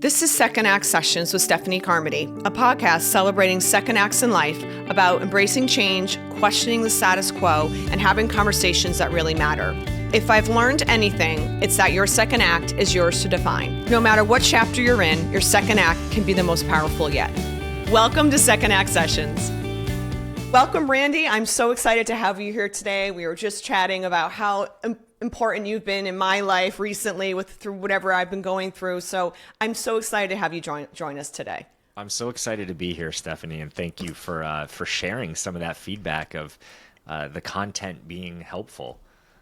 This is Second Act Sessions with Stephanie Carmody, a podcast celebrating second acts in life about embracing change, questioning the status quo, and having conversations that really matter. If I've learned anything, it's that your second act is yours to define. No matter what chapter you're in, your second act can be the most powerful yet. Welcome to Second Act Sessions. Welcome, Randy. I'm so excited to have you here today. We were just chatting about how important you've been in my life recently through whatever I've been going through. So I'm so excited to have you join us today. I'm so excited to be here, Stephanie, and thank you for sharing some of that feedback of the content being helpful.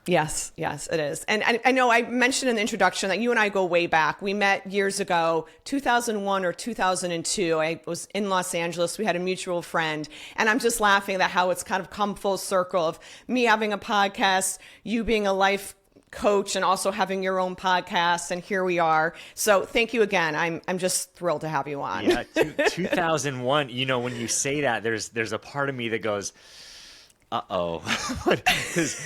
Yes, it is. And I know I mentioned in the introduction that you and I go way back. We met years ago, 2001 or 2002. I was in Los Angeles. We had a mutual friend. And I'm just laughing at how it's kind of come full circle of me having a podcast, you being a life coach, and also having your own podcast. And here we are. So thank you again. I'm just thrilled to have you on. Yeah, 2001, when you say that, there's a part of me that goes, uh-oh, because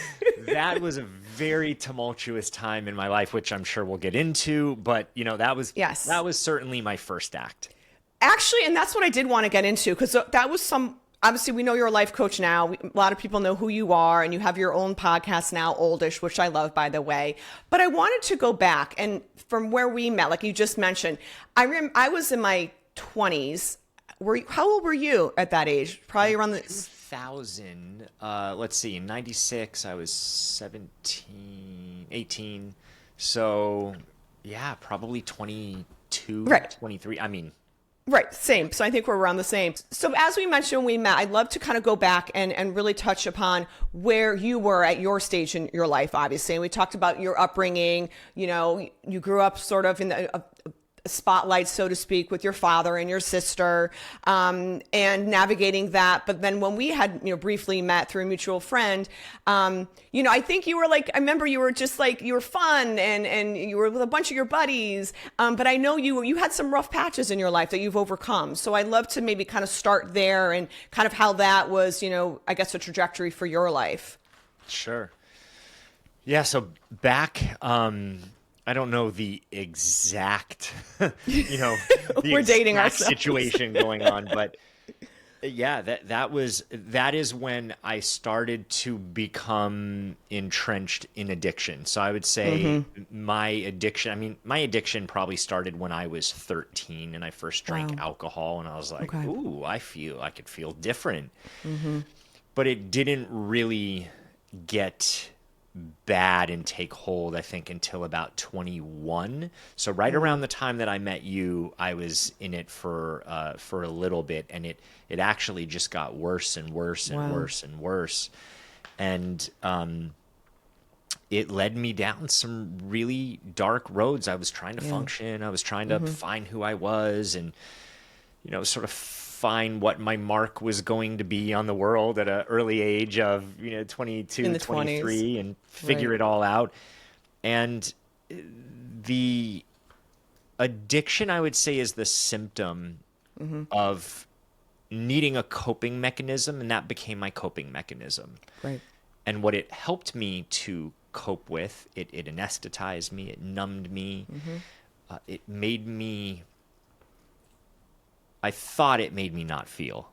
that was a very tumultuous time in my life, which I'm sure we'll get into. But, that was certainly my first act. Actually, and that's what I did want to get into, because that was obviously we know you're a life coach now. A lot of people know who you are, and you have your own podcast now, Oldish, which I love, by the way. But I wanted to go back, and from where we met, like you just mentioned, I was in my 20s. How old were you at that age? Probably around the 2000. Let's see. In 96, I was 18. So, yeah, probably 22, right. 23. Right. Same. So I think we're around the same. So as we mentioned when we met, I'd love to kind of go back and really touch upon where you were at your stage in your life, obviously. And we talked about your upbringing. You grew up sort of in a spotlight, so to speak, with your father and your sister, and navigating that. But then when we had, briefly met through a mutual friend, I think you were I remember you were just you were fun and you were with a bunch of your buddies. But I know you had some rough patches in your life that you've overcome. So I'd love to maybe kind of start there and kind of how that was, I guess a trajectory for your life. Sure. Yeah. So back, I don't know the exact, we're dating ourselves. Situation going on, but yeah, that is when I started to become entrenched in addiction. So I would say my addiction probably started when I was 13 and I first drank alcohol, and I was like, ooh, I could feel different. Mm-hmm. But it didn't really get bad and take hold, I think, until about 21. So right around the time that I met you, I was in it for a little bit, and it actually just got worse and worse and worse and worse. And it led me down some really dark roads. I was trying to function. I was trying to find who I was and, sort of find what my mark was going to be on the world at an early age of 22, 23, and figure it all out. And the addiction, I would say, is the symptom of needing a coping mechanism, and that became my coping mechanism. Right. And what it helped me to cope with, it anesthetized me, it numbed me, it made me, I thought it made me not feel.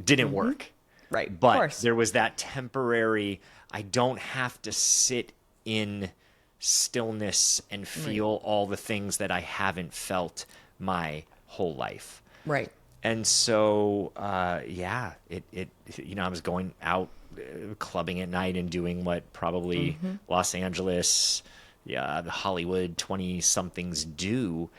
Didn't work. Right. But there was that temporary, I don't have to sit in stillness and feel all the things that I haven't felt my whole life. Right. And so, I was going out clubbing at night and doing what probably Los Angeles, the Hollywood 20-somethings do.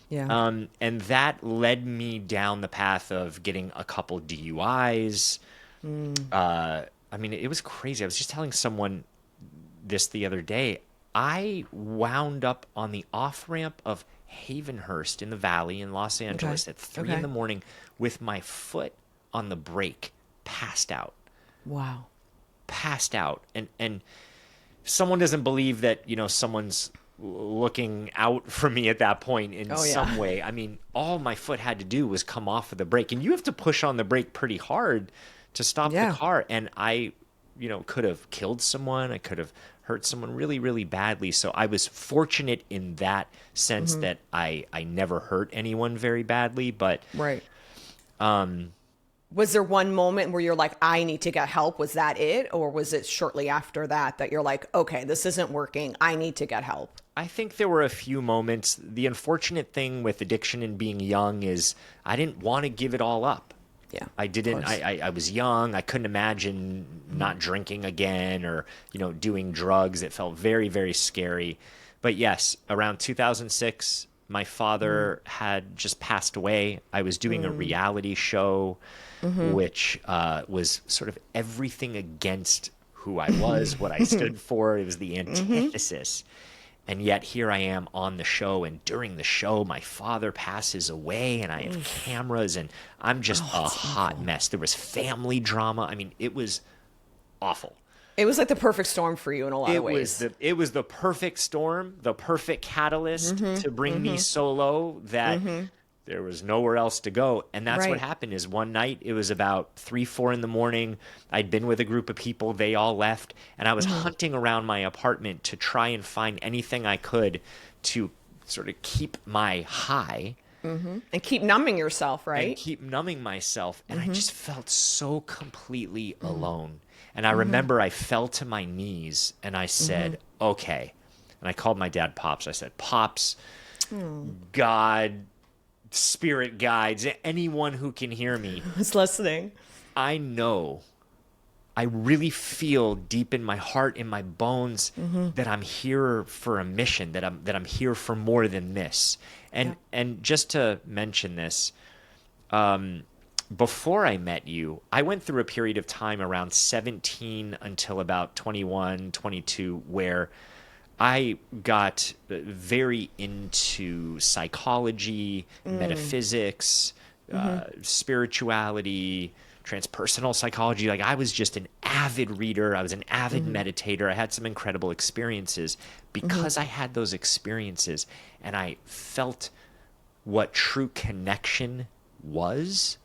Yeah. And that led me down the path of getting a couple DUIs. It was crazy. I was just telling someone this the other day. I wound up on the off-ramp of Havenhurst in the Valley in Los Angeles at 3 in the morning with my foot on the brake, passed out. Wow. Passed out. And someone doesn't believe that, someone's looking out for me at that point in some way. All my foot had to do was come off of the brake, and you have to push on the brake pretty hard to stop the car. And I could have killed someone. I could have hurt someone really, really badly. So I was fortunate in that sense that I never hurt anyone very badly. But Right. Was there one moment where you're like, I need to get help? Was that it? Or was it shortly after that that you're like, okay, this isn't working. I need to get help? I think there were a few moments. The unfortunate thing with addiction and being young is I didn't want to give it all up. Yeah. I didn't. I was young. I couldn't imagine not drinking again or, doing drugs. It felt very, very scary. But yes, around 2006, my father had just passed away. I was doing a reality show, which was sort of everything against who I was, what I stood for. It was the antithesis. And yet here I am on the show, and during the show, my father passes away, and I have cameras, and I'm just a hot mess. There was family drama. I mean, it was awful. It was like the perfect storm for you in a lot of ways. It was the perfect storm, the perfect catalyst to bring me so low that there was nowhere else to go. And that's what happened is one night, it was about 3, 4 in the morning. I'd been with a group of people. They all left. And I was hunting around my apartment to try and find anything I could to sort of keep my high. And keep numbing yourself, right? And keep numbing myself. And I just felt so completely alone. And I remember I fell to my knees and I said, okay. And I called my dad Pops. I said, Pops, God, spirit guides, anyone who can hear me. Who's listening? I know, I really feel deep in my heart, in my bones, that I'm here for a mission, that I'm here for more than this. And just to mention this, before I met you, I went through a period of time around 17 until about 21, 22, where I got very into psychology, metaphysics, spirituality, transpersonal psychology. Like I was just an avid reader. I was an avid meditator. I had some incredible experiences because I had those experiences and I felt what true connection was.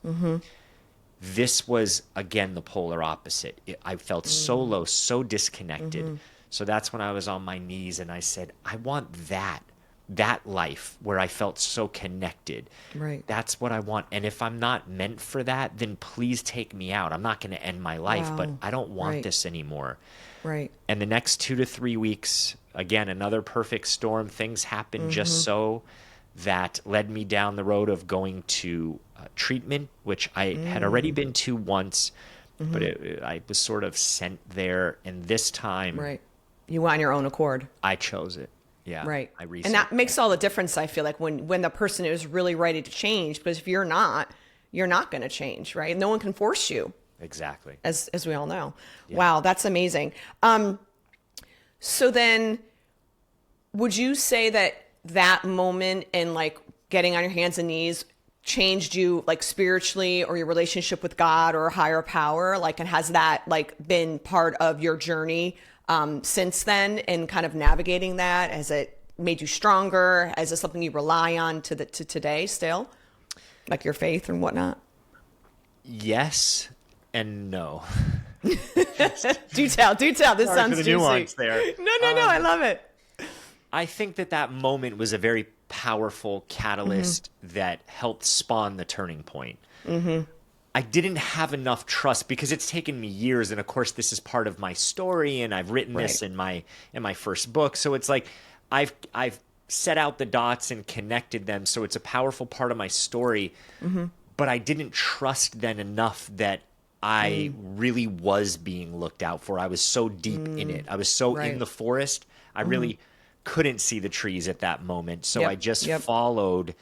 This was, again, the polar opposite. I felt so low, so disconnected. So that's when I was on my knees and I said, I want that life where I felt so connected. Right. That's what I want. And if I'm not meant for that, then please take me out. I'm not going to end my life, but I don't want this anymore. Right. And the next 2 to 3 weeks, again, another perfect storm. Things happened just so that led me down the road of going to treatment, which I had already been to once, but I was sort of sent there. And this time, you went on your own accord. I chose it. Yeah. Right. And that makes all the difference, I feel like, when the person is really ready to change, because if you're not going to change, right? No one can force you. Exactly. As we all know. Yeah. Wow, that's amazing. So then would you say that moment and like getting on your hands and knees changed you like spiritually or your relationship with God or a higher power? Like, and has that like been part of your journey since then and kind of navigating that? Has it made you stronger? Is it something you rely on to today still? Like your faith and whatnot? Yes and no. Do tell. This Sorry sounds for the juicy. nuance there. No, I love it. I think that moment was a very powerful catalyst that helped spawn the turning point. I didn't have enough trust because it's taken me years, and of course this is part of my story, and I've written this in my first book. So it's like I've set out the dots and connected them, so it's a powerful part of my story. But I didn't trust then enough that I really was being looked out for. I was so deep in it. I was so in the forest. I really couldn't see the trees at that moment. So I just followed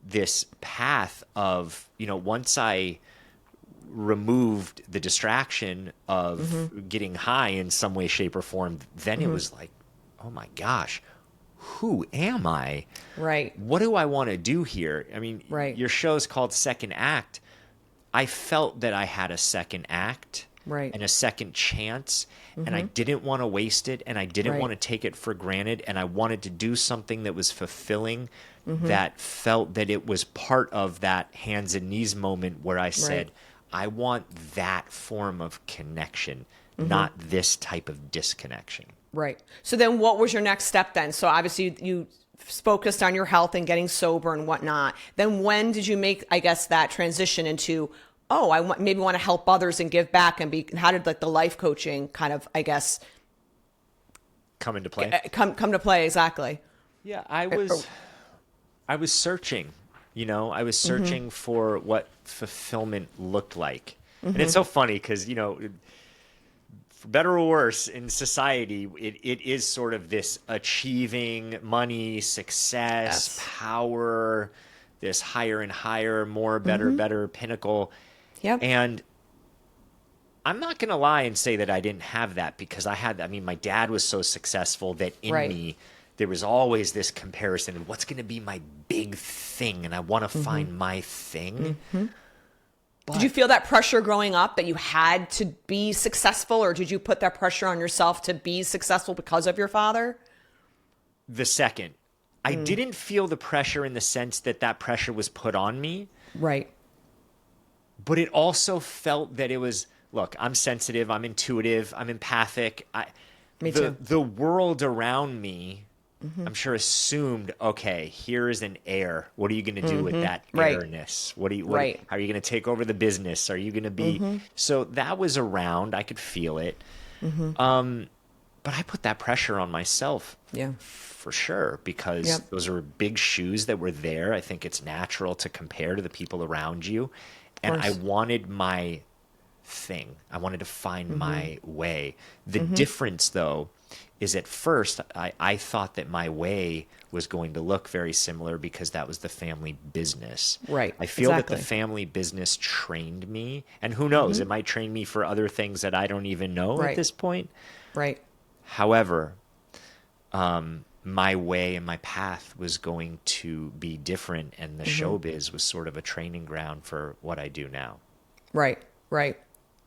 this path of, once I removed the distraction of getting high in some way, shape, or form, then it was like, oh my gosh, who am I? Right. What do I want to do here? I mean, your show's called Second Act. I felt that I had a second act and a second chance, and I didn't want to waste it, and I didn't want to take it for granted, and I wanted to do something that was fulfilling, that felt that it was part of that hands and knees moment where I said, I want that form of connection. not this type of disconnection. Right. So then what was your next step then? So obviously you focused on your health and getting sober and whatnot. Then when did you make, I guess, that transition into, oh, maybe want to help others and give back and how did like the life coaching kind of, I guess, come into play? Come to play, exactly. Yeah, I was searching, I was searching for what fulfillment looked like. And it's so funny because, for better or worse in society, it is sort of this achieving money, success, power, this higher and higher, more, better pinnacle. Yep. And I'm not going to lie and say that I didn't have that because my dad was so successful that in me, there was always this comparison of what's going to be my big thing. And I want to find my thing. But did you feel that pressure growing up that you had to be successful, or did you put that pressure on yourself to be successful because of your father? The second. I didn't feel the pressure in the sense that pressure was put on me. Right. But it also felt that it was, look, I'm sensitive, I'm intuitive, I'm empathic. Me too. The world around me, I'm sure assumed, okay, here is an heir. What are you going to do with that heirness? How are you going to take over the business? Are you going to be? So that was around. I could feel it. But I put that pressure on myself. Yeah. For sure, because those are big shoes that were there. I think it's natural to compare to the people around you. And I wanted my thing. I wanted to find my way. The difference, though, is at first I thought that my way was going to look very similar because that was the family business. Right. I feel that the family business trained me. And who knows, it might train me for other things that I don't even know at this point. Right. However, my way and my path was going to be different, and the showbiz was sort of a training ground for what I do now. Right.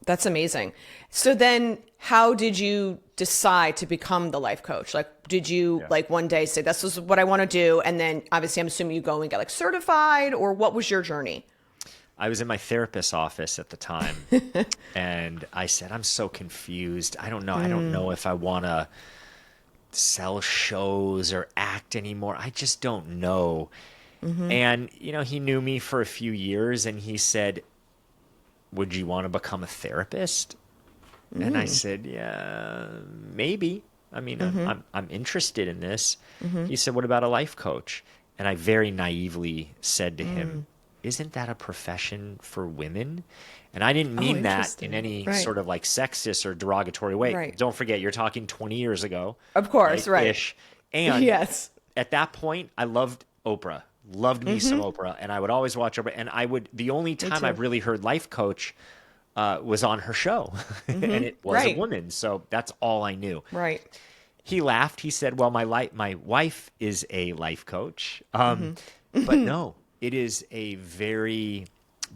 That's amazing. So then how did you decide to become the life coach? Like, did you like one day say, this is what I want to do? And then obviously I'm assuming you go and get like certified, or what was your journey? I was in my therapist's office at the time and I said, I'm so confused. I don't know. I don't know if I want to sell shows or act anymore. I just don't know. And, he knew me for a few years and he said, would you want to become a therapist? And I said, yeah, maybe. I mean, I'm interested in this. He said, what about a life coach? And I very naively said to him, isn't that a profession for women? And I didn't mean that in any sort of like sexist or derogatory way. Don't forget, you're talking 20 years ago. Of course, Ish. And yes, at that point, I loved Oprah. Loved me some Oprah. And I would always watch Oprah. And the only time I've really heard life coach was on her show. And it was a woman. So that's all I knew. Right. He laughed. He said, well, my wife is a life coach. But no, it is a very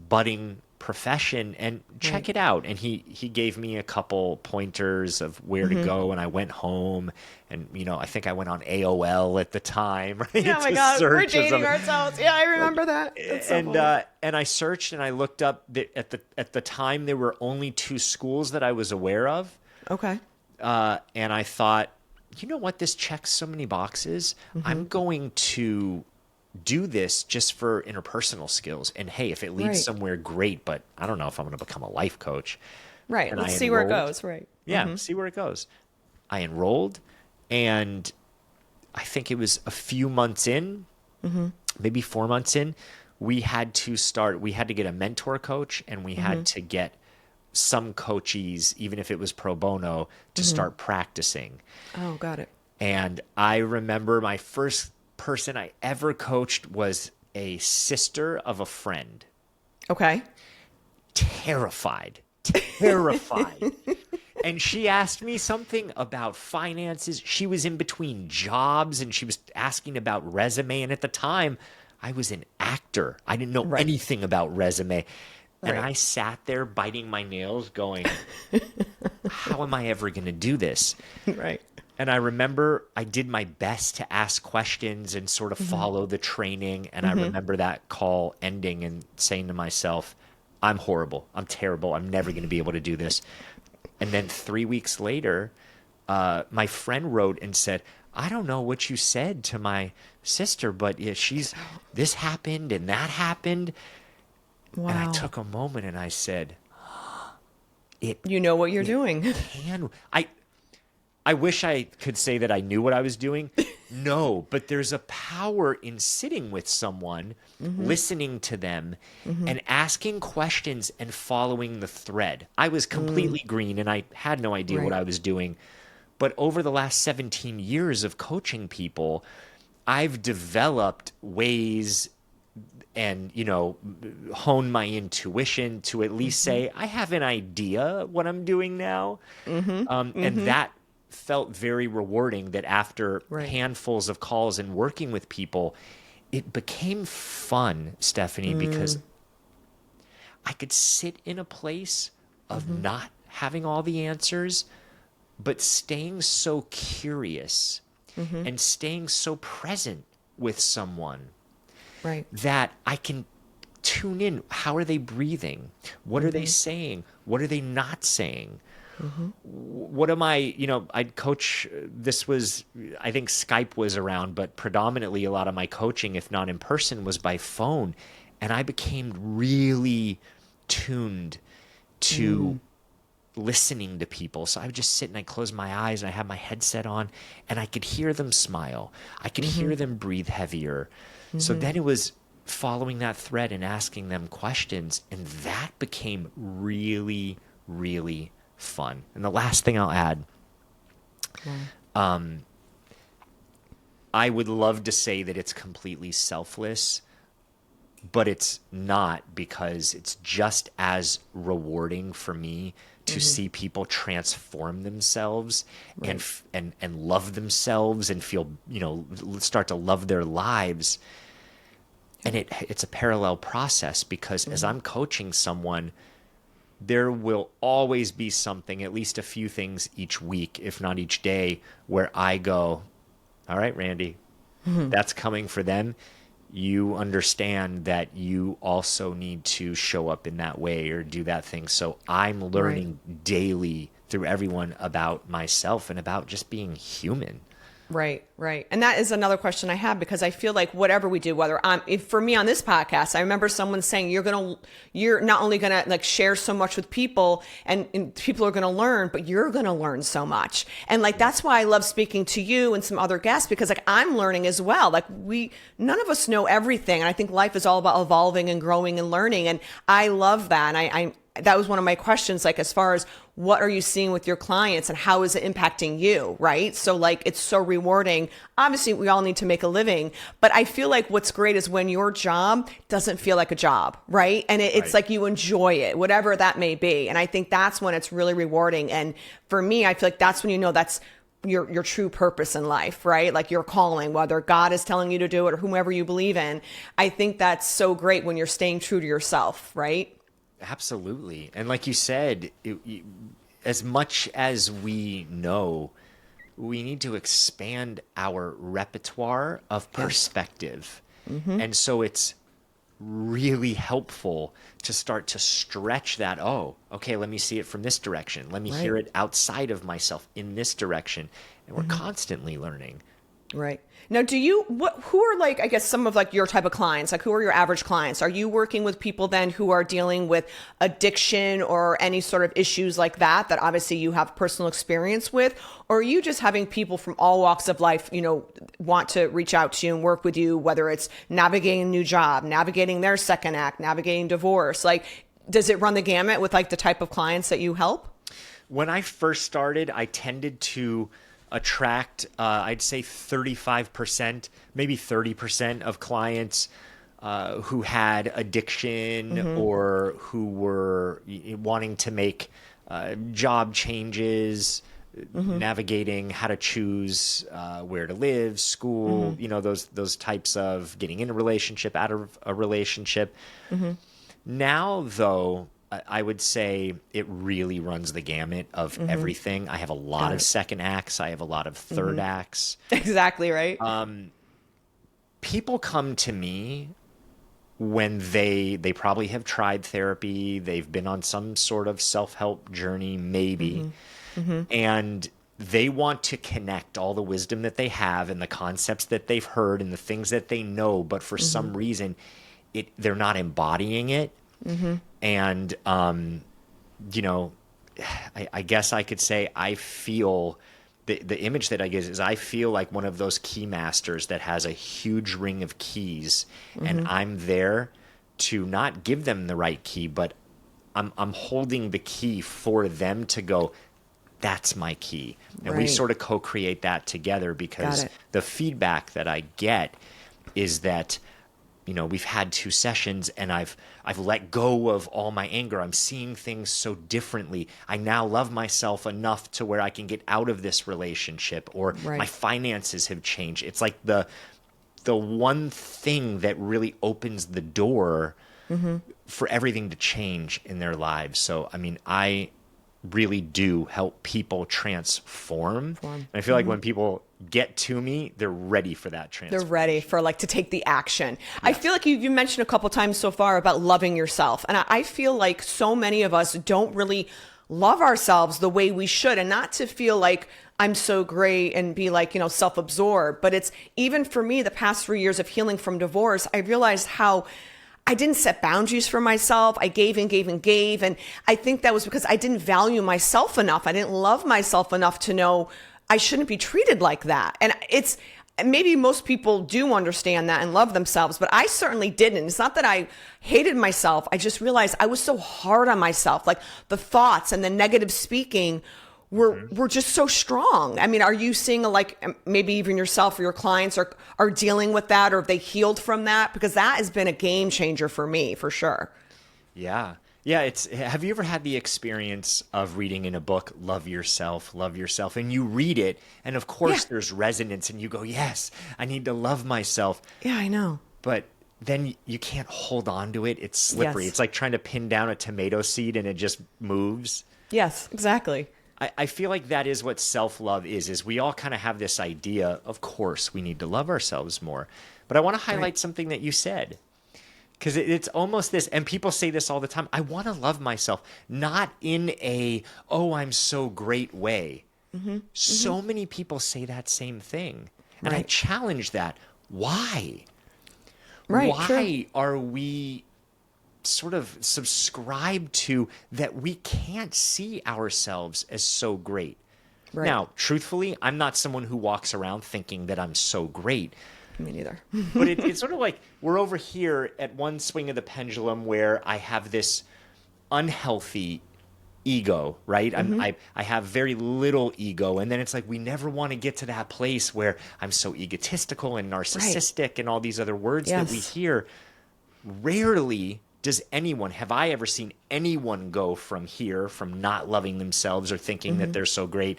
budding profession, and check it out. And he gave me a couple pointers of where to go, and I went home and I think I went on AOL at the time, right? Oh my God, we're dating ourselves. Yeah, I remember that. And I searched and I looked up at the time there were only 2 schools that I was aware of. Okay. And I thought, you know what, this checks so many boxes. I'm going to do this just for interpersonal skills. And hey, if it leads somewhere, great, but I don't know if I'm going to become a life coach. Right. And Let's see where it goes. Right. Yeah. See where it goes. I enrolled, and I think it was a few months in, maybe 4 months in, we had to get a mentor coach, and we had to get some coachees, even if it was pro bono, to start practicing. Oh, got it. And I remember my first person I ever coached was a sister of a friend. Okay. Terrified. And she asked me something about finances. She was in between jobs and she was asking about resume. And at the time, I was an actor. I didn't know anything about resume. And I sat there biting my nails going, how am I ever going to do this? Right. And I remember I did my best to ask questions and sort of follow the training. And I remember that call ending and saying to myself, I'm horrible. I'm terrible. I'm never going to be able to do this. And then 3 weeks later, my friend wrote and said, I don't know what you said to my sister, but yeah, this happened and that happened. Wow. And I took a moment and I said, you know what you're doing. I wish I could say that I knew what I was doing. No, but there's a power in sitting with someone, listening to them, and asking questions and following the thread. I was completely green and I had no idea what I was doing. But over the last 17 years of coaching people, I've developed ways and, hone my intuition to at least say, I have an idea what I'm doing now. And that felt very rewarding, that after handfuls of calls and working with people, it became fun, Stephanie, because I could sit in a place of not having all the answers, but staying so curious and staying so present with someone that I can tune in. How are they breathing? What are they saying? What are they not saying? What am I'd coach, I think Skype was around, but predominantly a lot of my coaching, if not in person, was by phone. And I became really tuned to listening to people. So I would just sit and I close my eyes and I had my headset on and I could hear them smile. I could hear them breathe heavier. So then it was following that thread and asking them questions. And that became really, really fun. And the last thing I'll add, I would love to say that it's completely selfless, but it's not, because it's just as rewarding for me to see people transform themselves and love themselves and feel, start to love their lives. And it's a parallel process, because as I'm coaching someone, there will always be something, at least a few things each week, if not each day, where I go, all right, Randy, that's coming for them. You understand that you also need to show up in that way or do that thing. So I'm learning daily through everyone about myself and about just being human. Right. And that is another question I have, because I feel like whatever we do, for me on this podcast, I remember someone saying, you're not only going to share so much with people and people are going to learn, but you're going to learn so much. And that's why I love speaking to you and some other guests, because I'm learning as well. None of us know everything. And I think life is all about evolving and growing and learning. And I love that. And that was one of my questions, as far as what are you seeing with your clients and how is it impacting you, right? So it's so rewarding. Obviously, we all need to make a living, but I feel like what's great is when your job doesn't feel like a job, right? And it's like you enjoy it, whatever that may be. And I think that's when it's really rewarding. And for me, I feel like that's when that's your true purpose in life, right? Your calling, whether God is telling you to do it or whomever you believe in. I think that's so great when you're staying true to yourself, right? Absolutely. And like you said, as much as we know, we need to expand our repertoire of perspective. And so it's really helpful to start to stretch that. Oh, okay, let me see it from this direction. Let me hear it outside of myself in this direction. And we're constantly learning. Right. Now, who are I guess some of your type of clients, who are your average clients? Are you working with people then who are dealing with addiction or any sort of issues like that obviously you have personal experience with? Or are you just having people from all walks of life, want to reach out to you and work with you, whether it's navigating a new job, navigating their second act, navigating divorce? Does it run the gamut with the type of clients that you help? When I first started, I tended to attract, I'd say 35%, maybe 30% of clients who had addiction or who were wanting to make job changes, navigating how to choose where to live, school, those types of getting in a relationship, out of a relationship. Now, though, I would say it really runs the gamut of everything. I have a lot of second acts. I have a lot of third acts. Exactly right. People come to me when they probably have tried therapy, they've been on some sort of self-help journey, maybe, and they want to connect all the wisdom that they have and the concepts that they've heard and the things that they know, but for some reason, they're not embodying it. And, you know, I guess I could say I feel the image that I get is I feel like one of those key masters that has a huge ring of keys, and I'm there to not give them the right key, but I'm holding the key for them to go, that's my key. And we sort of co-create that together, because the feedback that I get is that, you know, we've had 2 sessions and I've let go of all my anger. I'm seeing things so differently. I now love myself enough to where I can get out of this relationship, or my finances have changed. It's like the one thing that really opens the door for everything to change in their lives. So, I mean, I really do help people transform. And I feel like when people get to me, they're ready for that transformation. They're ready for to take the action. I feel like you mentioned a couple times so far about loving yourself. And I feel like so many of us don't really love ourselves the way we should, and not to feel like I'm so great and be self-absorbed. But it's, even for me, the past 3 years of healing from divorce, I realized how I didn't set boundaries for myself. I gave and gave and gave. And I think that was because I didn't value myself enough. I didn't love myself enough to know I shouldn't be treated like that. And it's, maybe most people do understand that and love themselves, but I certainly didn't. It's not that I hated myself. I just realized I was so hard on myself. Like, the thoughts and the negative speaking were just so strong. I mean, are you seeing maybe even yourself or your clients are dealing with that, or have they healed from that? Because that has been a game changer for me, for sure. Yeah. Yeah. Have you ever had the experience of reading in a book, love yourself, and you read it, and of course there's resonance, and you go, yes, I need to love myself. Yeah, I know. But then you can't hold on to it. It's slippery. Yes. It's like trying to pin down a tomato seed and it just moves. Yes, exactly. I feel like that is what self-love is we all kind of have this idea, of course, we need to love ourselves more. But I want to highlight something that you said, because it's almost this, and people say this all the time, I want to love myself, not in a, oh, I'm so great way. So many people say that same thing. And I challenge that. Why? Why are we sort of subscribe to that we can't see ourselves as so great? Now, truthfully, I'm not someone who walks around thinking that I'm so great. Me neither. But it's sort of like we're over here at one swing of the pendulum where I have this unhealthy ego, right? I have very little ego. And then it's like we never want to get to that place where I'm so egotistical and narcissistic and all these other words that we hear. Rarely have I ever seen anyone go from here, from not loving themselves or thinking that they're so great,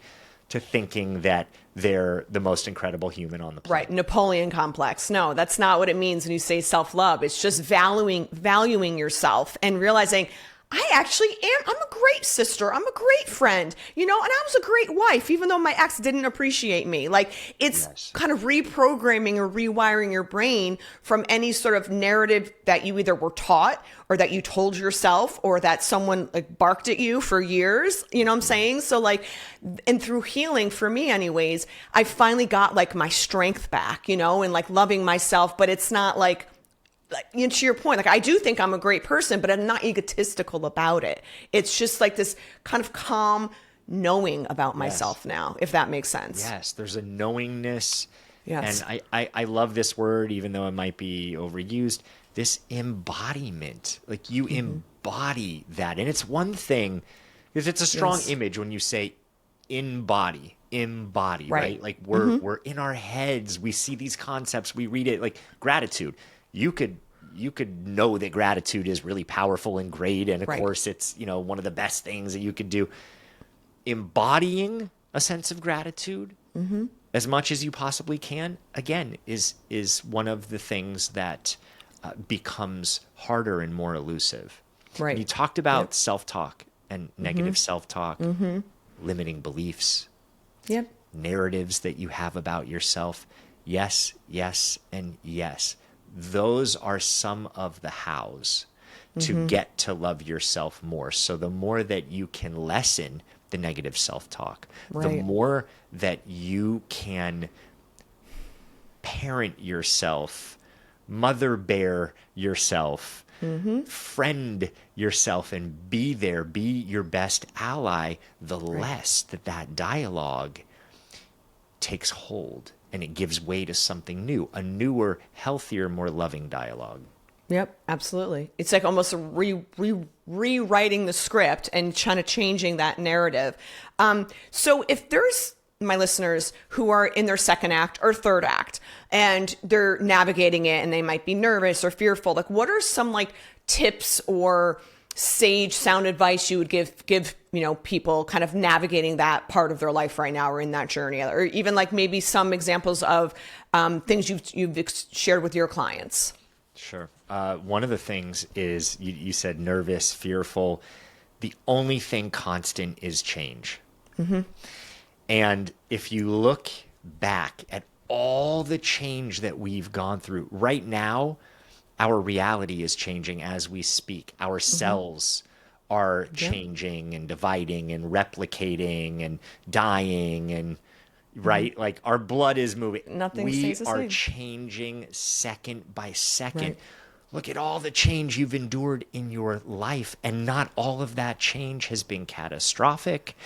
to thinking that they're the most incredible human on the planet. Right. Napoleon complex. No, that's not what it means when you say self-love. It's just valuing yourself and realizing, I actually am. I'm a great sister. I'm a great friend, and I was a great wife, even though my ex didn't appreciate me. Like, it's kind of reprogramming or rewiring your brain from any sort of narrative that you either were taught or that you told yourself or that someone barked at you for years. You know what I'm saying? So and through healing, for me anyways, I finally got my strength back, and loving myself, but it's not to your point, I do think I'm a great person, but I'm not egotistical about it. It's just this kind of calm knowing about myself now, if that makes sense. Yes, there's a knowingness. Yes. And I love this word, even though it might be overused, this embodiment. You embody that. And it's one thing, because it's a strong image when you say embody, right? We're in our heads. We see these concepts. We read it, gratitude. You could know that gratitude is really powerful and great, and of course it's one of the best things that you could do. Embodying a sense of gratitude as much as you possibly can, again, is one of the things that becomes harder and more elusive. Right. And you talked about self-talk and negative self-talk, limiting beliefs, narratives that you have about yourself. Yes, yes, and yes. those are some of the hows to get to love yourself more. So the more that you can lessen the negative self-talk, the Right. more that you can parent yourself, mother bear yourself, friend yourself, and be there, be your best ally, the less that dialogue takes hold and it gives way to something new, a newer, healthier, more loving dialogue. Yep, absolutely. It's like almost rewriting the script and kind of changing that narrative. So if there's my listeners who are in their second act or third act and they're navigating it and they might be nervous or fearful, like what are some like tips or sage sound advice you would give people kind of navigating that part of their life right now or in that journey, or even like maybe some examples of things you've shared with your clients? Sure. One of the things is you said nervous, fearful. The only thing constant is change. And if you look back at all the change that we've gone through right now, our reality is changing as we speak. Our cells are changing and dividing and replicating and dying and right? Like our blood is moving. Nothing we stays the are same. changing second by second. Right. Look at all the change you've endured in your life, and not all of that change has been catastrophic,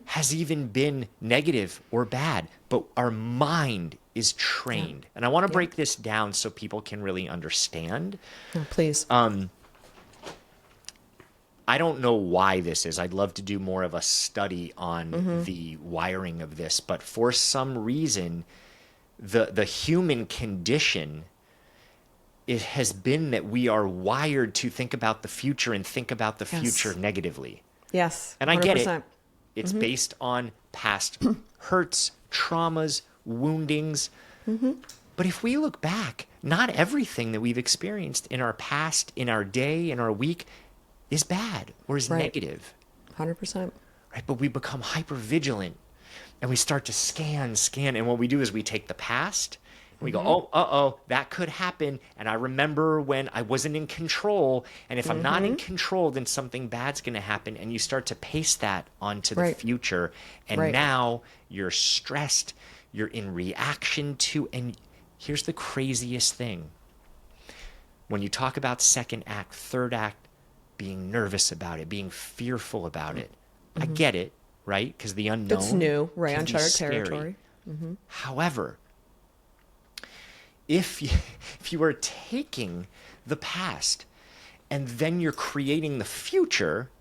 has even been negative or bad, but our mind is trained. And I want to break this down so people can really understand. Oh, please. I don't know why this is. I'd love to do more of a study on the wiring of this, but for some reason, the human condition, it has been that we are wired to think about the future and think about the future negatively. Yes. And I get it. 100%. It's based on past hurts, traumas, woundings. But if we look back, not everything that we've experienced in our past, in our day, in our week, is bad or is negative. 100%. Right? But we become hyper vigilant and we start to scan. And what we do is we take the past and we go, oh, that could happen. And I remember when I wasn't in control. And if I'm not in control, then something bad's going to happen. And you start to paste that onto the future. And now you're stressed. You're in reaction to, and here's the craziest thing. When you talk about second act, third act, being nervous about it, being fearful about it. I get it, right? Because the unknown. It's new, right? Can be Uncharted scary. territory. However, if you are taking the past and then you're creating the future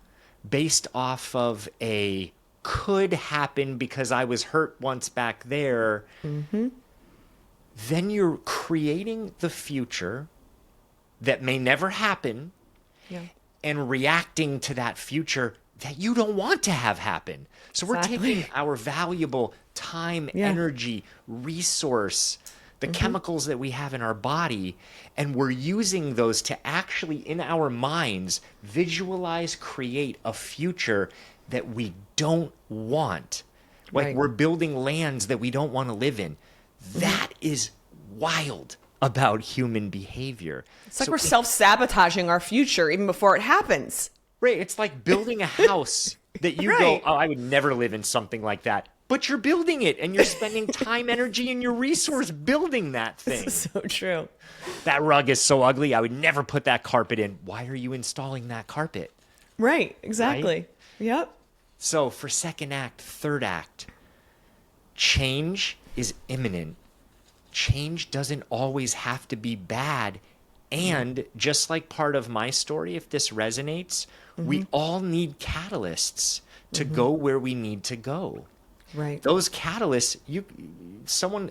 based off of a could happen because I was hurt once back there, then you're creating the future that may never happen. Yeah. And reacting to that future that you don't want to have happen. So we're taking our valuable time, energy, resource, the chemicals that we have in our body, and we're using those to actually, in our minds, visualize, create a future that we don't want. Like we're building lands that we don't want to live in. That is wild about human behavior. It's like we're self-sabotaging our future even before it happens. Right. It's like building a house that you go, oh, I would never live in something like that. But you're building it and you're spending time, energy, and your resource building that thing. This is so true. That rug is so ugly. I would never put that carpet in. Why are you installing that carpet? Right. Exactly. Right? Yep. So for second act, third act, change is imminent. Change doesn't always have to be bad. And just like part of my story, if this resonates, we all need catalysts to go where we need to go. Right. Those catalysts,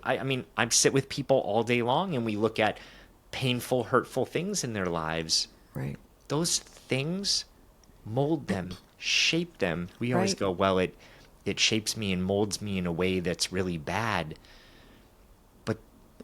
I sit with people all day long and we look at painful, hurtful things in their lives. Right. Those things mold them, shape them. We always go, well, it shapes me and molds me in a way that's really bad.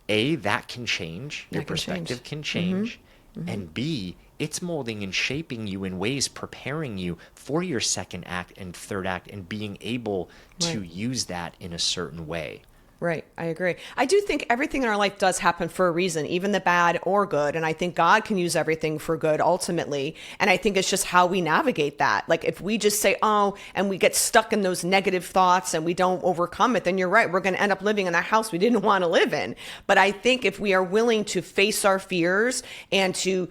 A, that can change. Your perspective can change. And B, it's molding and shaping you in ways, preparing you for your second act and third act and being able to use that in a certain way. Right. I agree. I do think everything in our life does happen for a reason, even the bad or good. And I think God can use everything for good ultimately. And I think it's just how we navigate that. Like if we just say, oh, and we get stuck in those negative thoughts and we don't overcome it, then you're right. We're going to end up living in a house we didn't want to live in. But I think if we are willing to face our fears and to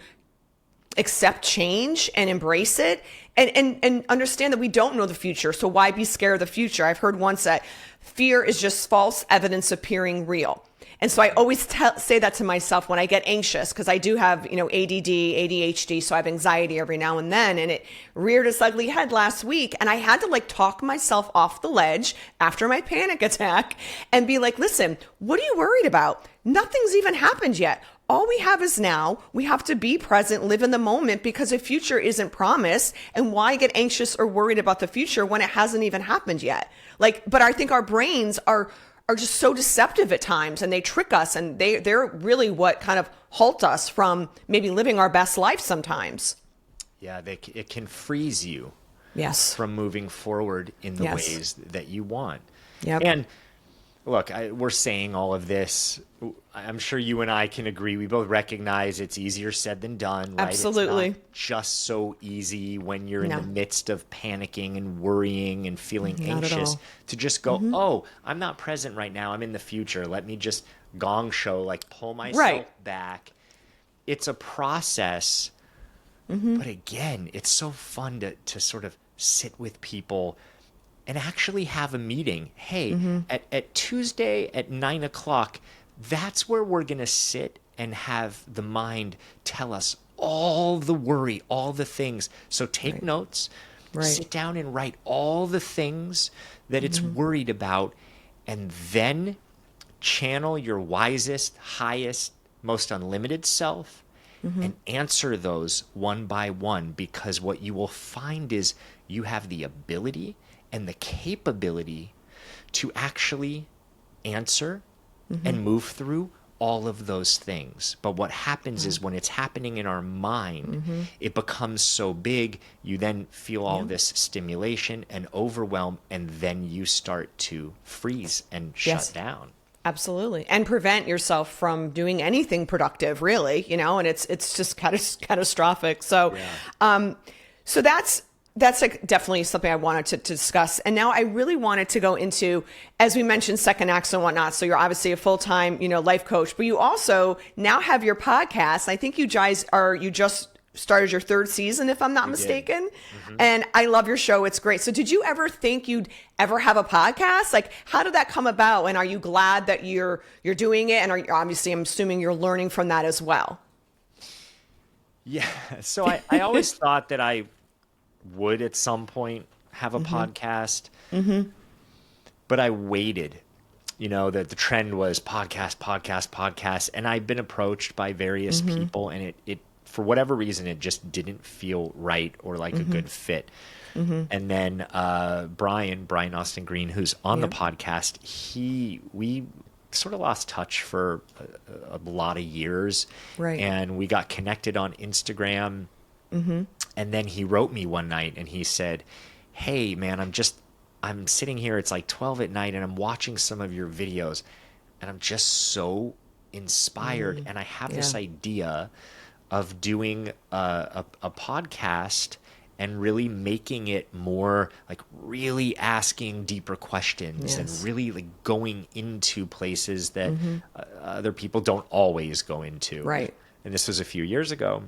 accept change and embrace it and understand that we don't know the future. So why be scared of the future? I've heard once that fear is just false evidence appearing real. And so I always say that to myself when I get anxious, because I do have, ADD, ADHD, so I have anxiety every now and then, and it reared its ugly head last week. And I had to talk myself off the ledge after my panic attack and be like, listen, what are you worried about? Nothing's even happened yet. All we have is now. We have to be present, live in the moment, because a future isn't promised. And why get anxious or worried about the future when it hasn't even happened yet? But I think our brains are just so deceptive at times, and they trick us, and they're really what kind of halt us from maybe living our best life sometimes. Yeah, it can freeze you. Yes. From moving forward in the ways that you want. Yep. And look, we're saying all of this. I'm sure you and I can agree. We both recognize it's easier said than done, right? Absolutely. It's not just so easy when you're in the midst of panicking and worrying and feeling anxious to just go, oh, I'm not present right now. I'm in the future. Let me just gong show, pull myself back. It's a process. But again, it's so fun to sort of sit with people and actually have a meeting. Hey, at Tuesday at 9:00, that's where we're going to sit and have the mind tell us all the worry, all the things. So take notes, sit down and write all the things that it's worried about, and then channel your wisest, highest, most unlimited self and answer those one by one, because what you will find is you have the ability and the capability to actually answer and move through all of those things. But what happens is when it's happening in our mind, it becomes so big, you then feel all this stimulation and overwhelm, and then you start to freeze and shut down. Absolutely. And prevent yourself from doing anything productive, really, and it's just catastrophic. So, so that's definitely something I wanted to discuss. And now I really wanted to go into, as we mentioned, second acts and whatnot. So you're obviously a full-time, life coach, but you also now have your podcast. I think you just started your third season, if I'm not mistaken. And I love your show. It's great. So did you ever think you'd ever have a podcast? How did that come about? And are you glad that you're doing it? And obviously, I'm assuming you're learning from that as well. Yeah. So I always thought that I would at some point have a podcast, but I waited. That the trend was podcast, and I've been approached by various people, and it for whatever reason it just didn't feel right or like a good fit. And then Brian Austin Green, who's on the podcast, we sort of lost touch for a lot of years, and we got connected on Instagram. And then he wrote me one night and he said, hey man, I'm sitting here, it's 12 at night, and I'm watching some of your videos, and I'm just so inspired. And I have this idea of doing a podcast and really making it more really asking deeper questions and really going into places that other people don't always go into. Right. And this was a few years ago.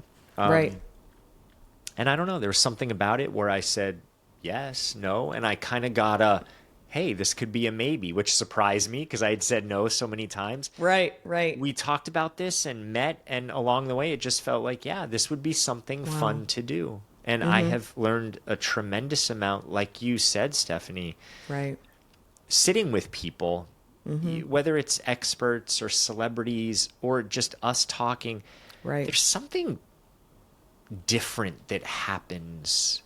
And I don't know, there was something about it where I said yes, no, and I kind of got hey, this could be a maybe, which surprised me because I had said no so many times. Right. We talked about this and met, and along the way, it just felt like, this would be something fun to do. And I have learned a tremendous amount, like you said, Stephanie. Right. Sitting with people, whether it's experts or celebrities or just us talking, there's something different that happens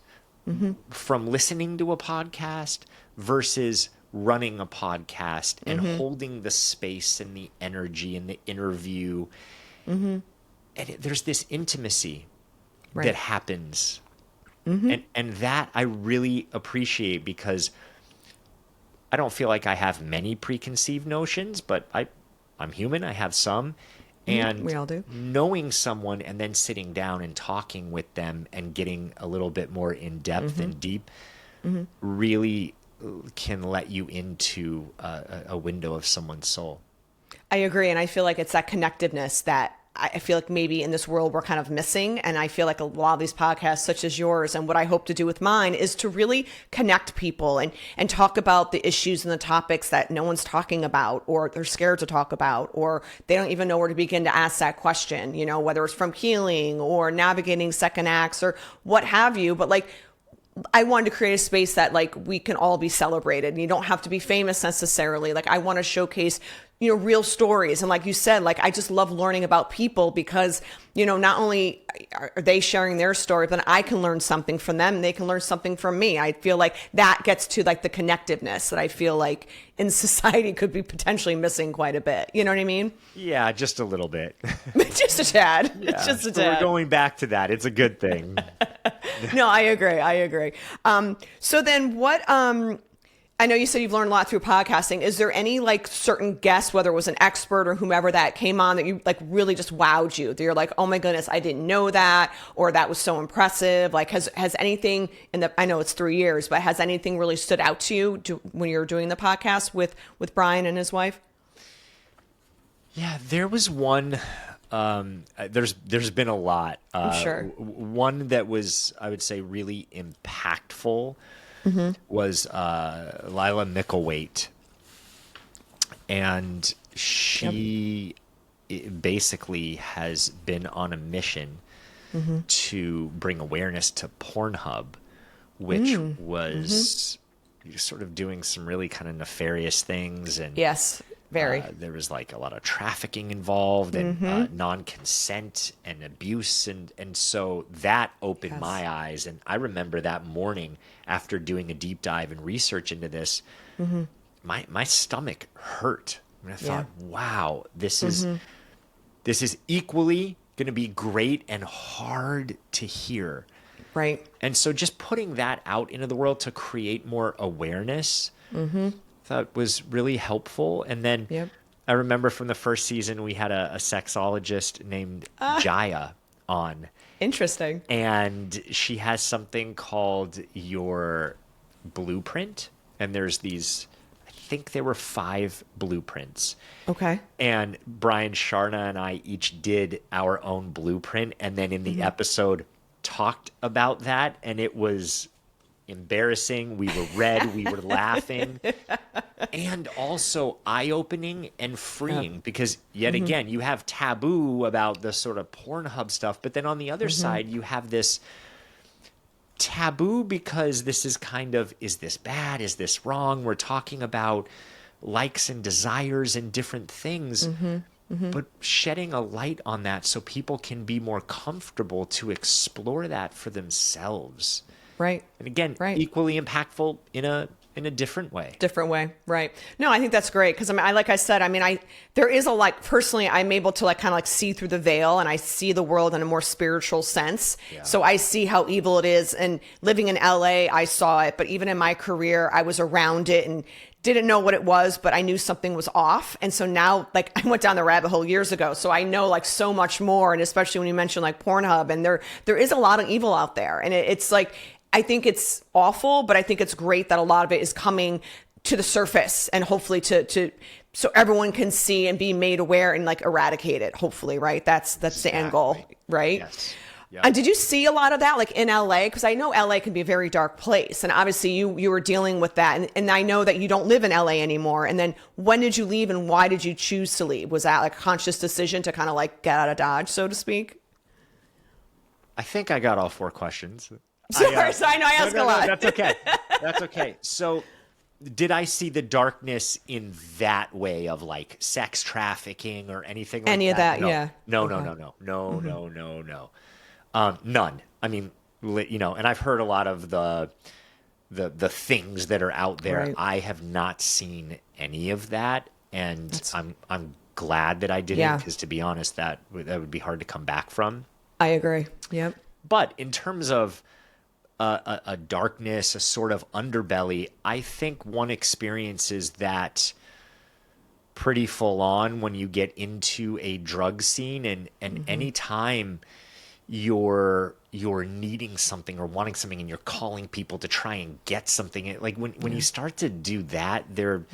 from listening to a podcast versus running a podcast and holding the space and the energy and the interview. And there's this intimacy that happens. And that I really appreciate, because I don't feel like I have many preconceived notions, but I'm human. I have some. And we all do. knowing someone and then sitting down and talking with them and getting a little bit more in depth and deep really can let you into a window of someone's soul. I agree. And I feel like it's that connectiveness that I feel like maybe in this world we're kind of missing. And I feel like a lot of these podcasts, such as yours, and what I hope to do with mine, is to really connect people and talk about the issues and the topics that no one's talking about, or they're scared to talk about, or they don't even know where to begin to ask that question, you know, whether it's from healing or navigating second acts or what have you. But like, I wanted to create a space that like we can all be celebrated, and you don't have to be famous necessarily. Like, I want to showcase, you know, real stories. And like you said, like, I just love learning about people because, you know, not only are they sharing their story, but I can learn something from them. And they can learn something from me. I feel like that gets to like the connectiveness that I feel like in society could be potentially missing quite a bit. You know what I mean? Yeah, just a little bit. Just a tad. Yeah. Just a So tad. we're going back to that. It's a good thing. No, I agree. So then what, I know you said you've learned a lot through podcasting. Is there any like certain guest, whether it was an expert or whomever that came on, that you like really just wowed you? That you're like, oh my goodness, I didn't know that, or that was so impressive. Like, has anything I know it's 3 years, but has anything really stood out to you when you were doing the podcast with Brian and his wife? Yeah, there was one. There's been a lot. I'm sure. One that was, I would say, really impactful was Lila Micklethwait, and she basically has been on a mission to bring awareness to Pornhub, which was sort of doing some really kind of nefarious things. And Yes, very. there was like a lot of trafficking involved and non-consent and abuse. And so that opened my eyes. And I remember that morning after doing a deep dive and research into this, my stomach hurt. And I thought, wow, this is equally going to be great and hard to hear. Right. And so just putting that out into the world to create more awareness, thought was really helpful. And then I remember from the first season, we had a sexologist named Jaya on. Interesting. And she has something called Your Blueprint. And there's these, I think there were 5 blueprints. Okay. And Brian Sharna and I each did our own blueprint. And then in the episode talked about that. And it was embarrassing. We were red. We were laughing. And also eye-opening and freeing because yet again, you have taboo about the sort of Pornhub stuff. But then on the other side, you have this taboo because this is kind of, is this bad? Is this wrong? We're talking about likes and desires and different things. But shedding a light on that so people can be more comfortable to explore that for themselves. Right. And again, equally impactful in a different way. Different way. Right. No, I think that's great. Cause I mean, like I said, there is a, like, personally, I'm able to like kind of like see through the veil and I see the world in a more spiritual sense. Yeah. So I see how evil it is. And living in LA, I saw it, but even in my career, I was around it and didn't know what it was, but I knew something was off. And so now, like, I went down the rabbit hole years ago. So I know like so much more. And especially when you mention like Pornhub, and there is a lot of evil out there. And it's like, I think it's awful, but I think it's great that a lot of it is coming to the surface and hopefully to so everyone can see and be made aware and like eradicate it. Hopefully, right? That's the end goal, right? Yes. Yep. And did you see a lot of that like in LA? Because I know LA can be a very dark place. And obviously you were dealing with that. And I know that you don't live in LA anymore. And then when did you leave and why did you choose to leave? Was that like a conscious decision to kind of like get out of Dodge, so to speak? I think I got all 4 questions. Sorry, so I know I ask a lot. That's okay. That's okay. So did I see the darkness in that way of like sex trafficking or anything like that? Any of that, no. yeah. No, Okay. no. None. I mean, you know, and I've heard a lot of the things that are out there. Right. I have not seen any of that, and I'm glad that I didn't, because to be honest, that would be hard to come back from. I agree. Yep. But in terms of a darkness, a sort of underbelly. I think one experiences that pretty full on when you get into a drug scene, and anytime you're needing something or wanting something and you're calling people to try and get something, like when you start to do that, there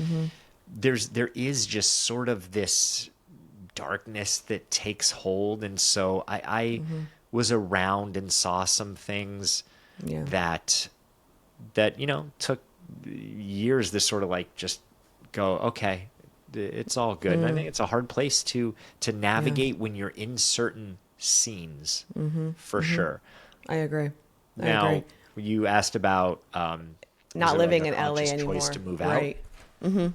is just sort of this darkness that takes hold. And so I was around and saw some things that took years to sort of like just go, okay, it's all good. And I think it's a hard place to navigate when you're in certain scenes, for sure. I agree. Now, you asked about Not living in LA conscious anymore. choice to move Right. out.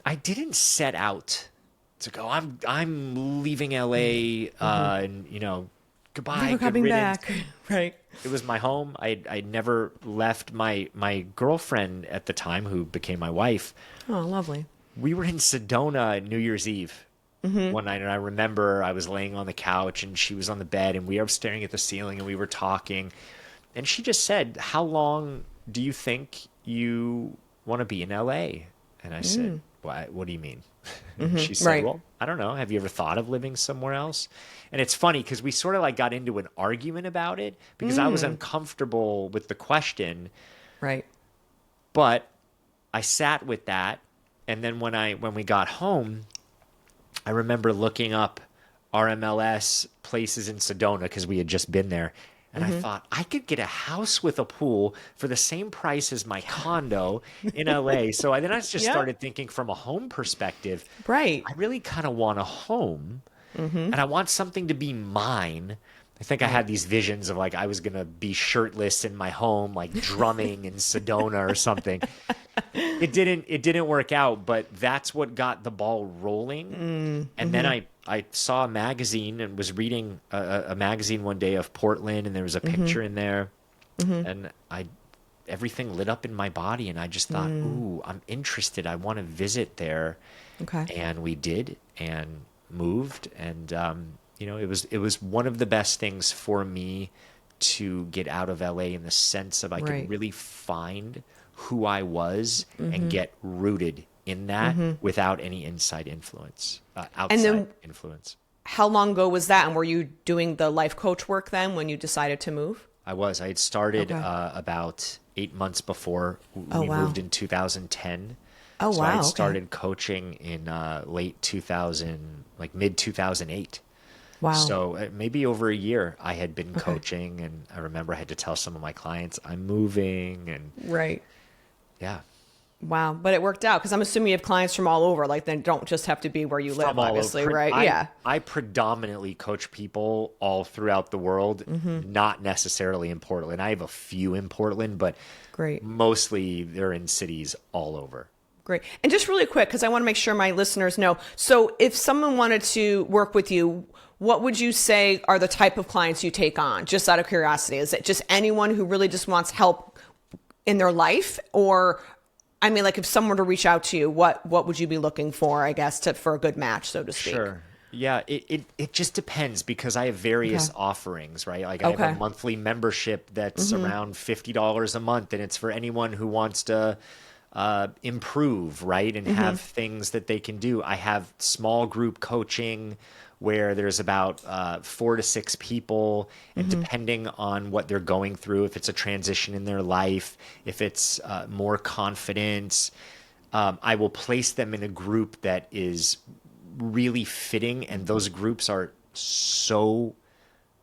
I didn't set out to go, I'm leaving LA, and goodbye, Never good coming riddance. back. Right. It was my home. I never left. My girlfriend at the time, who became my wife, Oh, lovely. we were in Sedona New Year's Eve one night, and I remember I was laying on the couch and she was on the bed, and we were staring at the ceiling and we were talking, and she just said, "How long do you think you want to be in LA?" And I said, what do you mean? And she said, Right. "Well, I don't know. Have you ever thought of living somewhere else?" And it's funny because we sort of like got into an argument about it because I was uncomfortable with the question, Right. but I sat with that. And then when we got home, I remember looking up RMLS places in Sedona because we had just been there. And I thought, I could get a house with a pool for the same price as my condo in LA. So then I just started thinking from a home perspective. Right. I really kind of want a home, and I want something to be mine. I think I had these visions of like I was going to be shirtless in my home, like drumming in Sedona or something. It didn't work out, but that's what got the ball rolling. And then I saw a magazine and was reading a magazine one day of Portland, and there was a picture in there, and everything lit up in my body, and I just thought, ooh, I'm interested. I want to visit there. Okay. And we did, and moved, and it was one of the best things for me to get out of LA, in the sense of I could really find who I was and get rooted in that without any inside influence, outside influence. How long ago was that? And were you doing the life coach work then when you decided to move? I had started about 8 months before we moved in 2010. Oh, so wow. I started coaching in late 2000, like mid 2008. Wow. So maybe over a year I had been coaching, and I remember I had to tell some of my clients I'm moving, and Right. yeah. Wow. But it worked out because I'm assuming you have clients from all over. Like, they don't just have to be where you live, From all obviously, over. right? I predominantly coach people all throughout the world, not necessarily in Portland. I have a few in Portland, but Great. mostly they're in cities all over. Great. And just really quick, because I want to make sure my listeners know. So if someone wanted to work with you, what would you say are the type of clients you take on? Just out of curiosity, is it just anyone who really just wants help in their life? Or, I mean, like if someone were to reach out to you, what would you be looking for, I guess, for a good match, so to speak? Sure. Yeah, it just depends because I have various offerings, right? Like I have a monthly membership that's around $50 a month, and it's for anyone who wants to improve, right? And have things that they can do. I have small group coaching where there's about 4 to 6 people, and depending on what they're going through, if it's a transition in their life, if it's more confidence, I will place them in a group that is really fitting. And those groups are so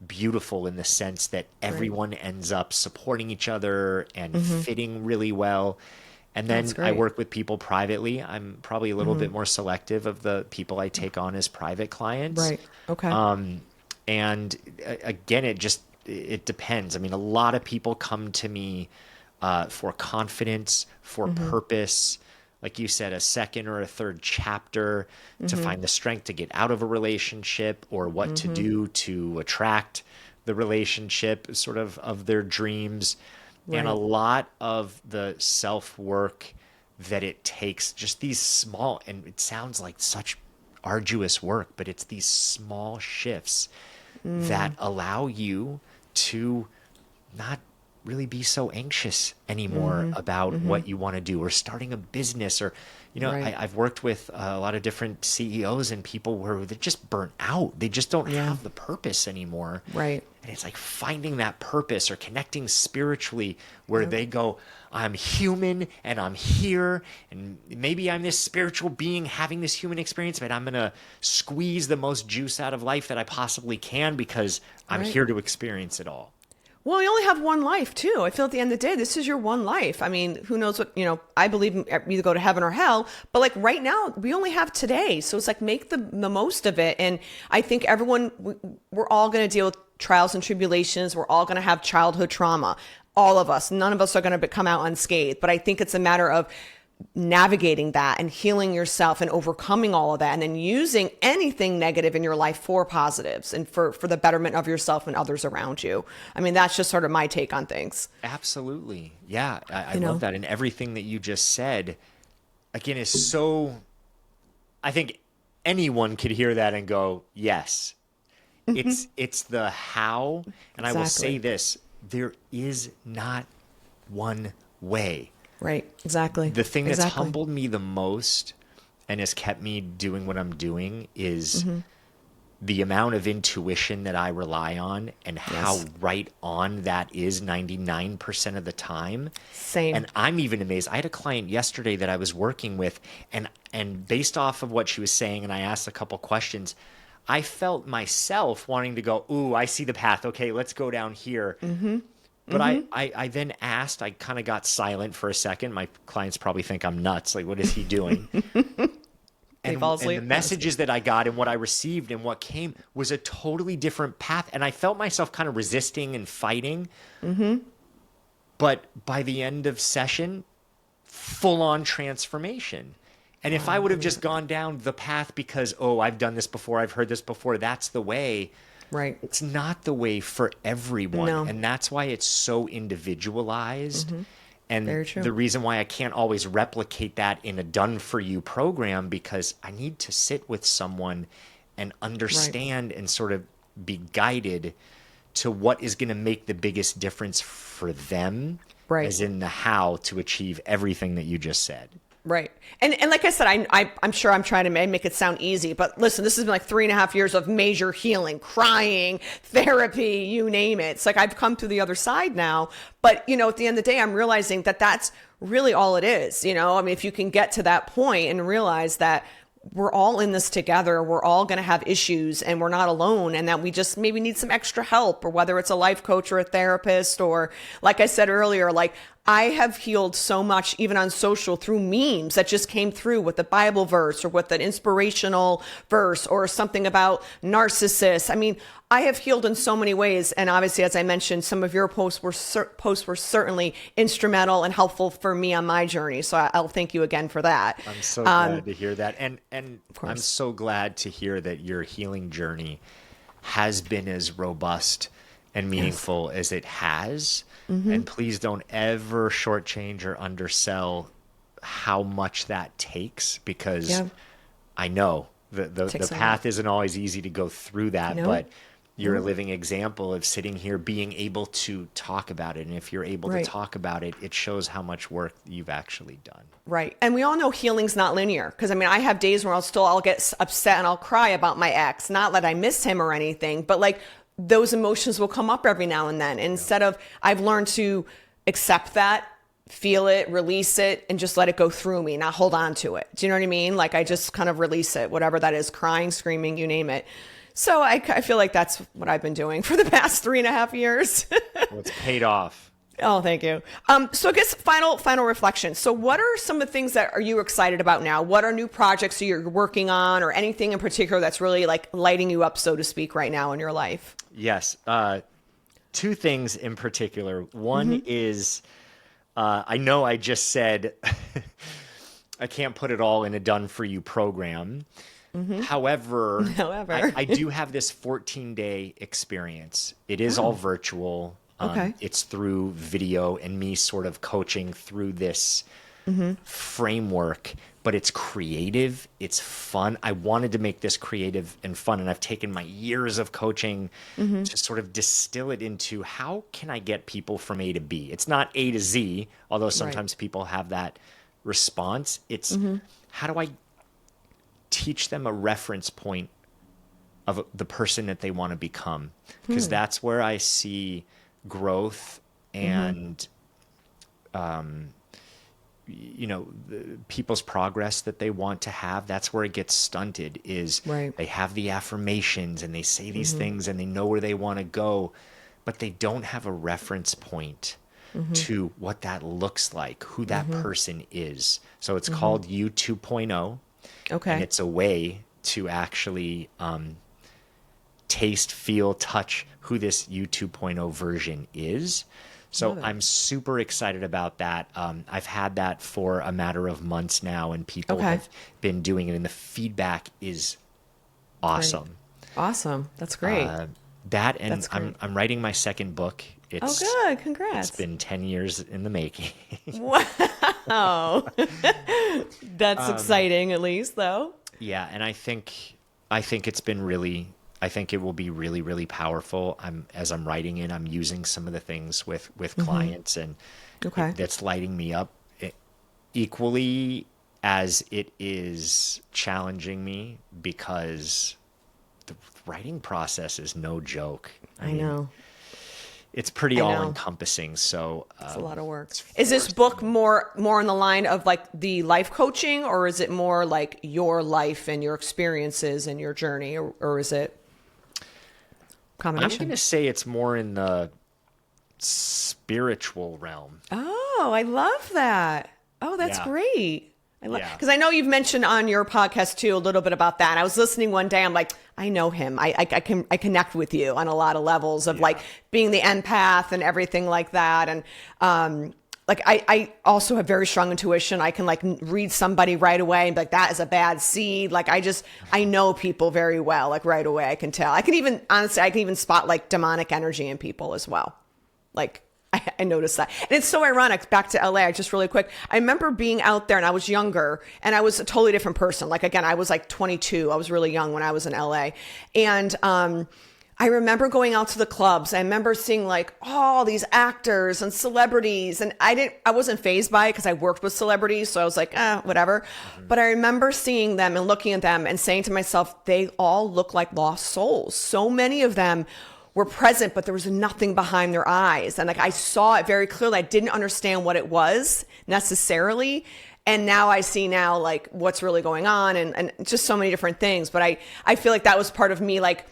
beautiful in the sense that everyone ends up supporting each other and fitting really well. And then I work with people privately. I'm probably a little bit more selective of the people I take on as private clients. Right. Okay. And again, it depends. I mean, a lot of people come to me for confidence, for purpose, like you said, a second or a third chapter to find the strength to get out of a relationship, or what to do to attract the relationship sort of their dreams. And a lot of the self-work that it takes, just these small, and it sounds like such arduous work, but it's these small shifts that allow you to not really be so anxious anymore about what you want to do, or starting a business, or, Right. I've worked with a lot of different CEOs and people where they're just burnt out. They just don't have the purpose anymore. Right. And it's like finding that purpose or connecting spiritually where they go, I'm human and I'm here, and maybe I'm this spiritual being having this human experience, but I'm going to squeeze the most juice out of life that I possibly can because I'm Right. here to experience it all. Well, you only have one life too. I feel at the end of the day, this is your one life. I mean, who knows what, I believe in either go to heaven or hell, but like right now we only have today. So it's like make the most of it. And I think we're all going to deal with trials and tribulations. We're all going to have childhood trauma. All of us, none of us are going to come out unscathed. But I think it's a matter of navigating that and healing yourself and overcoming all of that, and then using anything negative in your life for positives and for the betterment of yourself and others around you. I mean, that's just sort of my take on things. Absolutely. Yeah, I love that. And everything that you just said, again, is so, I think anyone could hear that and go, yes. It's the how. And I will say this, there is not one way. Right. Exactly. The thing that's humbled me the most and has kept me doing what I'm doing is the amount of intuition that I rely on, and how right on that is 99% of the time. Same. And I'm even amazed. I had a client yesterday that I was working with, and based off of what she was saying, and I asked a couple questions, I felt myself wanting to go, ooh, I see the path. Okay, let's go down here. But I then asked, I kind of got silent for a second. My clients probably think I'm nuts. Like, what is he doing? And the messages that I got and what I received and what came was a totally different path. And I felt myself kind of resisting and fighting. But by the end of session, full on transformation. And if I would have just gone down the path because, oh, I've done this before, I've heard this before, that's the way. Right. It's not the way for everyone. No. And that's why it's so individualized. And Very true. the reason why I can't always replicate that in a done for you program, because I need to sit with someone and understand and sort of be guided to what is going to make the biggest difference for them, as in the how to achieve everything that you just said. Right. And like I said, I'm sure I'm trying to make it sound easy, but listen, this has been like 3.5 years of major healing, crying, therapy, you name it. It's like I've come to the other side now, but at the end of the day, I'm realizing that that's really all it is. I mean, if you can get to that point and realize that we're all in this together, we're all going to have issues and we're not alone, and that we just maybe need some extra help, or whether it's a life coach or a therapist, or like I said earlier, like I have healed so much even on social through memes that just came through with a Bible verse or with an inspirational verse or something about narcissists. I mean, I have healed in so many ways. And obviously, as I mentioned, some of your posts were certainly instrumental and helpful for me on my journey. So I'll thank you again for that. I'm so glad to hear that. And I'm so glad to hear that your healing journey has been as robust and meaningful as it has. And please don't ever shortchange or undersell how much that takes, because I know the path isn't always easy to go through that, but you're a living example of sitting here being able to talk about it. And if you're able to talk about it, it shows how much work you've actually done. Right. And we all know healing's not linear, because I mean, I have days where I'll get upset and I'll cry about my ex, not that I miss him or anything, but like those emotions will come up every now and then. And instead of, I've learned to accept that, feel it, release it, and just let it go through me, not hold on to it. Do you know what I mean? Like I just kind of release it, whatever that is, crying, screaming, you name it. So I feel like that's what I've been doing for the past 3.5 years. Well, it's paid off. Oh, thank you. So I guess final reflection. So what are some of the things that are you excited about now? What are new projects you're working on, or anything in particular that's really like lighting you up, so to speak, right now in your life? Yes. Two things in particular. One is, I know I just said I can't put it all in a done for you program. However, I do have this 14-day experience. It is all virtual. It's through video and me sort of coaching through this framework, but it's creative. It's fun. I wanted to make this creative and fun. And I've taken my years of coaching to sort of distill it into how can I get people from A to B? It's not A to Z, although sometimes people have that response. It's how do I teach them a reference point of the person that they want to become? Because that's where I see growth and people's progress that they want to have. That's where it gets stunted, is they have the affirmations and they say these things and they know where they want to go, but they don't have a reference point to what that looks like, who that person is. So it's called You 2.0. Okay. And it's a way to actually taste, feel, touch who this You 2.0 version is. So I'm super excited about that. I've had that for a matter of months now, and people have been doing it, and the feedback is awesome. Great. Awesome. That's great. I'm writing my second book. Good. Congrats. It's been 10 years in the making. Wow. That's exciting, at least, though. Yeah, and I think it's been really, I think it will be really, really powerful. As I'm writing it, I'm using some of the things with clients, and that's lighting me up equally as it is challenging me, because the writing process is no joke. I know. It's pretty all encompassing. So it's a lot of work. Is this book more on the line of like the life coaching, or is it more like your life and your experiences and your journey, or is it combination? I'm going to say it's more in the spiritual realm. Oh, I love that. Oh, that's great. Because I know you've mentioned on your podcast too a little bit about that. I was listening one day. I'm like, I know him. I connect with you on a lot of levels of like being the empath and everything like that. And like I also have very strong intuition. I can like read somebody right away and be like, that is a bad seed. Like I know people very well. Like right away, I can tell. I can even spot like demonic energy in people as well. Like I noticed that. And it's so ironic. Back to LA, just really quick. I remember being out there and I was younger and I was a totally different person. Like, again, I was like 22. I was really young when I was in LA. And I remember going out to the clubs. I remember seeing like all these actors and celebrities. And I wasn't fazed by it because I worked with celebrities. So I was like, whatever. But I remember seeing them and looking at them and saying to myself, they all look like lost souls. So many of them were present, but there was nothing behind their eyes. And like, I saw it very clearly. I didn't understand what it was necessarily. And now I see now like what's really going on and just so many different things. But I feel like that was part of me, like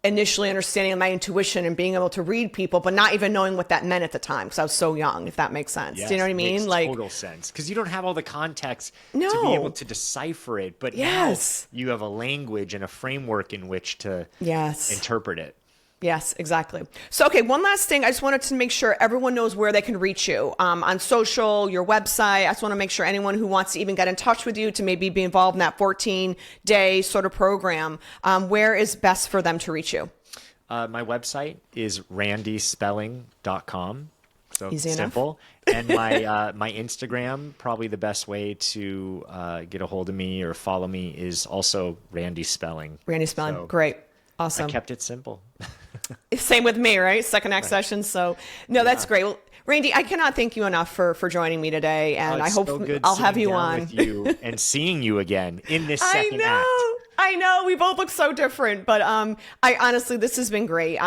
initially understanding my intuition and being able to read people, but not even knowing what that meant at the time. Cause I was so young, if that makes sense. Yes, do you know what I mean? Makes like total sense. Cause you don't have all the context to be able to decipher it, but now you have a language and a framework in which to interpret it. Yes, exactly. So, okay, one last thing. I just wanted to make sure everyone knows where they can reach you on social, your website. I just want to make sure anyone who wants to even get in touch with you to maybe be involved in that 14-day sort of program, where is best for them to reach you? My website is randyspelling.com. So easy simple. And my Instagram, probably the best way to get a hold of me or follow me, is also Randy Spelling. Randy Spelling. So great. Awesome. I kept it simple. Same with me, right? Second act session. So no, that's great. Well, Randy, I cannot thank you enough for joining me today. And I hope I'll have you on. With you and seeing you again in this second act. I know we both look so different, but I honestly, this has been great.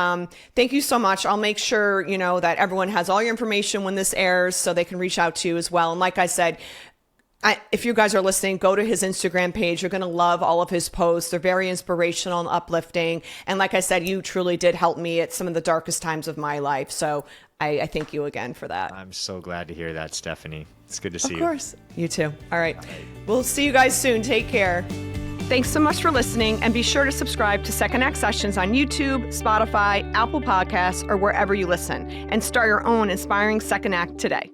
Thank you so much. I'll make sure, that everyone has all your information when this airs so they can reach out to you as well. And like I said, if you guys are listening, go to his Instagram page. You're going to love all of his posts. They're very inspirational and uplifting. And like I said, you truly did help me at some of the darkest times of my life. So I thank you again for that. I'm so glad to hear that, Stephanie. It's good to see you. Of course. You too. All right. We'll see you guys soon. Take care. Thanks so much for listening, and be sure to subscribe to Second Act Sessions on YouTube, Spotify, Apple Podcasts, or wherever you listen, and start your own inspiring second act today.